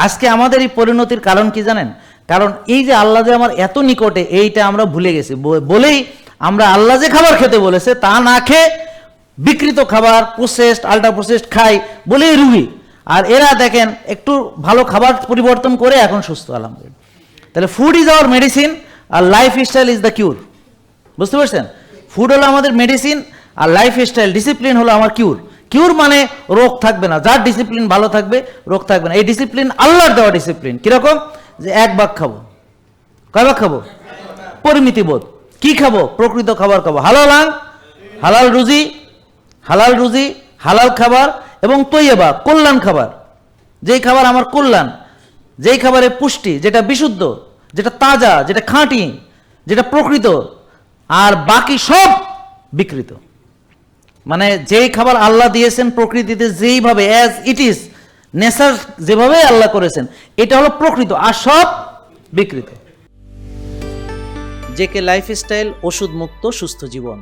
আজকে আমাদের এই পরিণতির কারণ কি জানেন? কারণ এই যে আল্লাহ যে আমার এত নিকটে, এইটা আমরা ভুলে গেছি। বলেই আমরা আল্লাহ যে খাবার খেতে বলেছে তা না খেয়ে বিকৃত খাবার, প্রসেসড, আল্ট্রা প্রসেসড খাই বলেই রুগী। আর এরা দেখেন একটু ভালো খাবার পরিবর্তন করে এখন সুস্থ, আলহামদুলিল্লাহ। তাহলে ফুড ইজ আওয়ার মেডিসিন আর lifestyle is the cure. বুঝতে পারছেন? ফুড হলো আমাদের মেডিসিন আর লাইফ স্টাইল, ডিসিপ্লিন হলো আমার কিউর। কিউর মানে রোগ থাকবে না, যার ডিসিপ্লিন ভালো থাকবে রোগ থাকবে না। এই ডিসিপ্লিন আল্লাহর দেওয়া ডিসিপ্লিন। কিরকম? যে এক ভাগ খাবো। কয় ভাগ খাবো? পরিমিতি বোধ। কি খাবো? প্রকৃত খাবার খাবো। হালাল রুজি, হালাল খাবার এবং তৈয়বা, কল্যাণ খাবার। যেই খাবার আমার কল্যাণ, যেই খাবারে পুষ্টি, যেটা বিশুদ্ধ, যেটা তাজা, যেটা খাঁটি, যেটা প্রকৃত, আর বাকি সব বিকৃত। মানে যেই খাবার আল্লাহ দিয়েছেন প্রকৃতিতে যেইভাবে, অ্যাজ ইট ইজ, নেচার যেভাবে আল্লাহ করেছেন, এটা হলো প্রকৃত, আর সব বিকৃত। জেকে লাইফস্টাইল, ওষুধ মুক্ত সুস্থ জীবন।